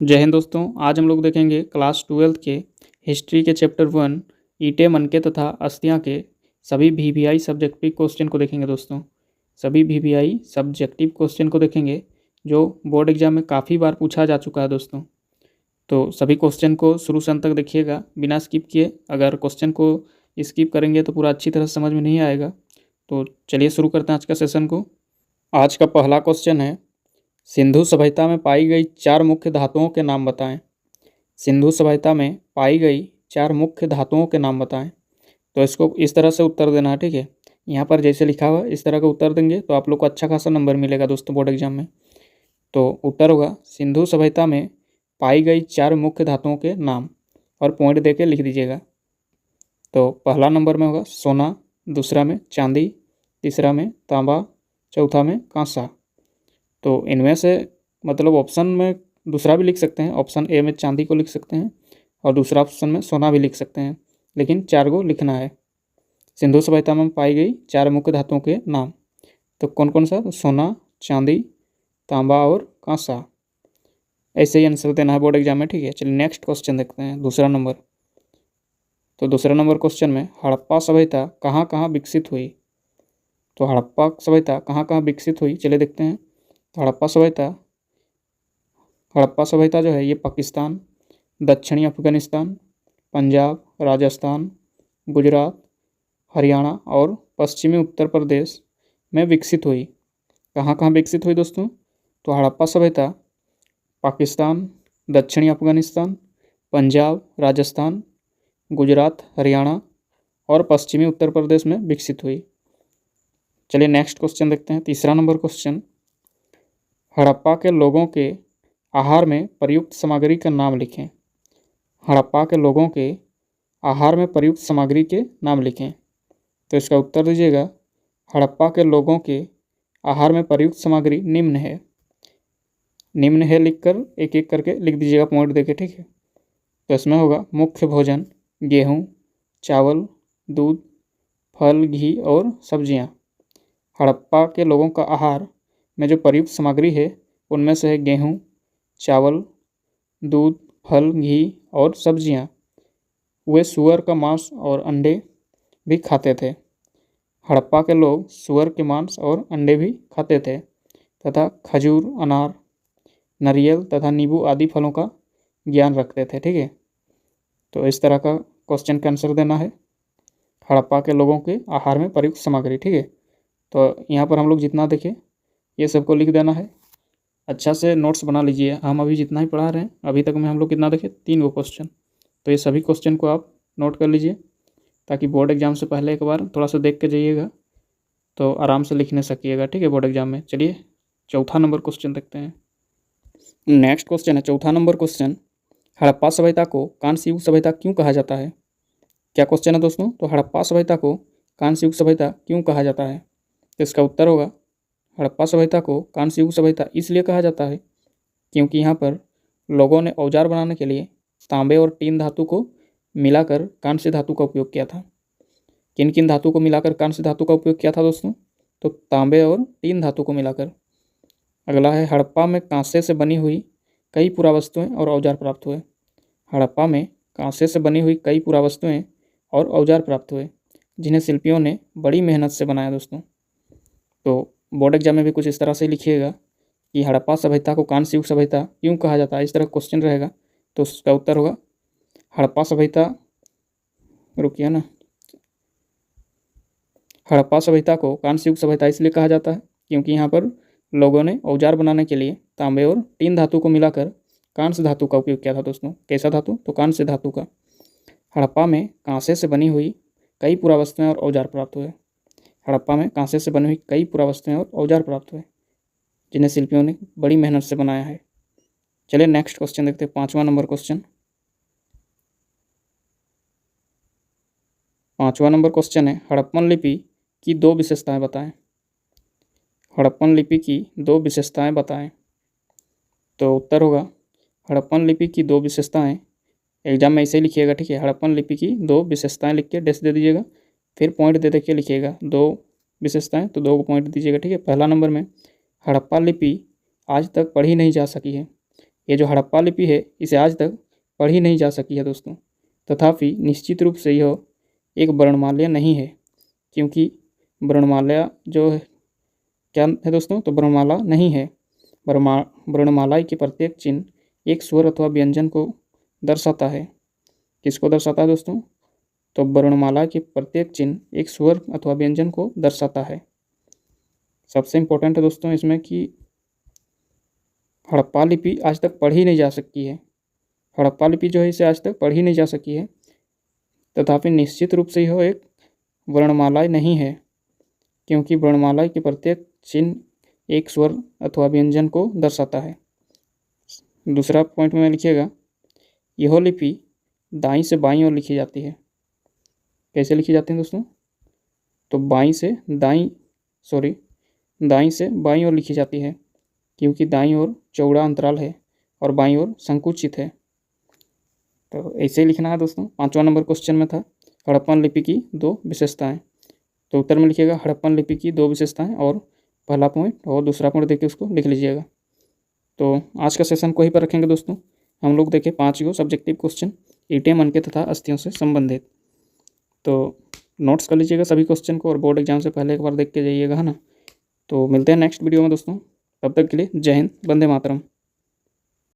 जय हिंद दोस्तों। आज हम लोग देखेंगे क्लास 12th के हिस्ट्री के चैप्टर 1 ईंटें मनके तथा अस्थियां के सभी वीवीआई सब्जेक्टिव क्वेश्चन को देखेंगे। दोस्तों सभी वीवीआई सब्जेक्टिव क्वेश्चन को देखेंगे जो बोर्ड एग्जाम में काफ़ी बार पूछा जा चुका है। दोस्तों तो सभी क्वेश्चन को शुरू से अंत तक देखिएगा बिना स्किप किए। अगर क्वेश्चन को स्किप करेंगे तो पूरा अच्छी तरह से समझ में नहीं आएगा। तो चलिए शुरू करते हैं आज का सेशन को। आज का पहला क्वेश्चन है, सिंधु सभ्यता में पाई गई 4 मुख्य धातुओं के नाम बताएं। सिंधु सभ्यता में पाई गई 4 मुख्य धातुओं के नाम बताएं। तो इसको इस तरह से उत्तर देना है, ठीक है। यहाँ पर जैसे लिखा हुआ है इस तरह का उत्तर देंगे तो आप लोग को अच्छा खासा नंबर मिलेगा दोस्तों बोर्ड एग्जाम में। तो उत्तर होगा सिंधु सभ्यता में पाई गई 4 मुख्य धातुओं के नाम और पॉइंट दे के लिख दीजिएगा। तो पहला नंबर में होगा सोना, दूसरा में चांदी, तीसरा में तांबा, चौथा में कांसा। तो इनमें से मतलब ऑप्शन में दूसरा भी लिख सकते हैं, ऑप्शन ए में चांदी को लिख सकते हैं और दूसरा ऑप्शन में सोना भी लिख सकते हैं, लेकिन 4 को लिखना है। सिंधु सभ्यता में पाई गई 4 मुख्य धातुओं के नाम तो कौन कौन सा? तो सोना, चांदी, तांबा और कांसा। ऐसे ही आंसर देना है बोर्ड एग्जाम में, ठीक है। चलिए नेक्स्ट क्वेश्चन देखते हैं, दूसरा नंबर। तो दूसरा नंबर क्वेश्चन में हड़प्पा सभ्यता कहाँ कहाँ विकसित हुई। तो हड़प्पा सभ्यता कहाँ कहाँ विकसित हुई, चलिए देखते हैं। तो हड़प्पा सभ्यता जो है ये पाकिस्तान, दक्षिणी अफगानिस्तान, पंजाब, राजस्थान, गुजरात, हरियाणा और पश्चिमी उत्तर प्रदेश में विकसित हुई। कहाँ कहाँ विकसित हुई दोस्तों? तो हड़प्पा सभ्यता पाकिस्तान, दक्षिणी अफगानिस्तान, पंजाब, राजस्थान, गुजरात, हरियाणा और पश्चिमी उत्तर प्रदेश में विकसित हुई। चलिए नेक्स्ट क्वेश्चन देखते हैं, तीसरा नंबर क्वेश्चन। हड़प्पा के लोगों के आहार में प्रयुक्त सामग्री का नाम लिखें। हड़प्पा के लोगों के आहार में प्रयुक्त सामग्री के नाम लिखें। तो इसका उत्तर दीजिएगा, हड़प्पा के लोगों के आहार में प्रयुक्त सामग्री निम्न है। निम्न है लिखकर एक एक करके लिख दीजिएगा पॉइंट देके, ठीक है। तो इसमें होगा मुख्य भोजन गेहूँ, चावल, दूध, फल, घी और सब्जियाँ। हड़प्पा के लोगों का आहार में जो प्रयुक्त सामग्री है उनमें से है गेहूँ, चावल, दूध, फल, घी और सब्जियाँ। वे सूअर का मांस और अंडे भी खाते थे। हड़प्पा के लोग सूअर के मांस और अंडे भी खाते थे तथा खजूर, अनार, नारियल तथा नींबू आदि फलों का ज्ञान रखते थे, ठीक है। तो इस तरह का क्वेश्चन का आंसर देना है, हड़प्पा के लोगों के आहार में प्रयुक्त सामग्री, ठीक है। तो यहाँ पर हम लोग जितना देखें ये सबको लिख देना है। अच्छा से नोट्स बना लीजिए। हम अभी जितना ही पढ़ा रहे हैं अभी तक में हम लोग कितना देखे 3 गो क्वेश्चन। तो ये सभी क्वेश्चन को आप नोट कर लीजिए ताकि बोर्ड एग्जाम से पहले एक बार थोड़ा सा देख के जाइएगा तो आराम से लिखने सकिएगा, ठीक है, बोर्ड एग्जाम में। चलिए चौथा नंबर क्वेश्चन देखते हैं। नेक्स्ट क्वेश्चन है चौथा नंबर क्वेश्चन, हड़प्पा सभ्यता को कांस्य युग सभ्यता क्यों कहा जाता है। क्या क्वेश्चन है दोस्तों? तो हड़प्पा सभ्यता को कांस्य युग सभ्यता क्यों कहा जाता है। तो इसका उत्तर होगा, हड़प्पा सभ्यता को कांस्य युग सभ्यता इसलिए कहा जाता है क्योंकि यहाँ पर लोगों ने औजार बनाने के लिए तांबे और टीन धातु को मिलाकर कांस्य धातु का उपयोग किया था। किन किन धातु को मिलाकर कांस्य धातु का उपयोग किया था दोस्तों? तो तांबे और टीन धातु को मिलाकर। अगला है, हड़प्पा में कांसे से बनी हुई कई पुरावस्तुएं और औजार प्राप्त हुए। हड़प्पा में कांसे से बनी हुई कई पुरावस्तुएं और औजार प्राप्त हुए जिन्हें शिल्पियों ने बड़ी मेहनत से बनाया दोस्तों। तो बोर्ड एग्जाम में भी कुछ इस तरह से लिखिएगा कि हड़प्पा सभ्यता को कांस्य युग सभ्यता क्यों कहा जाता है, इस तरह क्वेश्चन रहेगा। तो उसका उत्तर होगा, हड़प्पा सभ्यता, रुकिए ना, हड़प्पा सभ्यता को कांस्य युग सभ्यता इसलिए कहा जाता है क्योंकि यहाँ पर लोगों ने औजार बनाने के लिए तांबे और टीन धातु को मिलाकर कांस्य धातु का उपयोग किया था दोस्तों। कैसा धातु? तो कांस्य धातु का। हड़प्पा में कांसे से बनी हुई कई पुरावस्तुएं और औजार प्राप्त हुए। हड़प्पा में कांसे से बनी हुई कई पुरावस्तुएं और औजार प्राप्त हुए जिन्हें शिल्पियों ने बड़ी मेहनत से बनाया है। चलिए नेक्स्ट क्वेश्चन देखते हैं, पाँचवा नंबर क्वेश्चन। पाँचवा नंबर क्वेश्चन है, हड़प्पन लिपि की 2 विशेषताएं बताएं। हड़प्पन लिपि की 2 विशेषताएं बताएं। तो उत्तर होगा, हड़प्पन लिपि की 2 विशेषताएं, एग्जाम में ऐसे ही लिखिएगा, ठीक है। हड़प्पन लिपि की 2 विशेषताएं लिख के डैश दे दीजिएगा, फिर पॉइंट दे दे के लिखिएगा 2 विशेषताएं, तो 2 पॉइंट दीजिएगा, ठीक है। पहला नंबर में, हड़प्पा लिपि आज तक पढ़ी नहीं जा सकी है। ये जो हड़प्पा लिपि है इसे आज तक पढ़ी नहीं जा सकी है दोस्तों। तथापि निश्चित रूप से यह एक वर्णमाला नहीं है, क्योंकि वर्णमाला जो है क्या है दोस्तों, तो वर्णमाला नहीं है। वर्णमाला के प्रत्येक चिन्ह एक स्वर अथवा व्यंजन को दर्शाता है। किसको दर्शाता है दोस्तों, तो वर्णमाला के प्रत्येक चिन्ह एक स्वर अथवा व्यंजन को दर्शाता है। सबसे इम्पोर्टेंट है दोस्तों इसमें कि हड़प्पा लिपि आज तक पढ़ी नहीं जा सकी है। हड़प्पा लिपि जो है इसे आज तक पढ़ी नहीं जा सकी है, तथापि निश्चित रूप से यह एक वर्णमाला नहीं है, क्योंकि वर्णमाला के प्रत्येक चिन्ह एक स्वर अथवा व्यंजन को दर्शाता है। दूसरा पॉइंट में लिखिएगा, यह लिपि दाईं से बाईं ओर लिखी जाती है। कैसे लिखी जाती है दोस्तों, तो दाईं से बाईं ओर लिखी जाती है, क्योंकि दाईं ओर चौड़ा अंतराल है और बाईं ओर संकुचित है। तो ऐसे ही लिखना है दोस्तों। 5वां नंबर क्वेश्चन में था हड़प्पन लिपि की 2 विशेषताएं। तो उत्तर में लिखिएगा हड़प्पन लिपि की 2 विशेषताएं और पहला पॉइंट और दूसरा पॉइंट देख के उसको लिख लीजिएगा। तो आज का सेशन को यहीं पर रखेंगे दोस्तों। हम लोग देखें 5 सब्जेक्टिव क्वेश्चन ईटीएम अंक तथा अस्थियों से संबंधित। तो नोट्स कर लीजिएगा सभी क्वेश्चन को और बोर्ड एग्जाम से पहले एक बार देख के जाइएगा, है ना। तो मिलते हैं नेक्स्ट वीडियो में दोस्तों। तब तक के लिए जय हिंद, वंदे मातरम।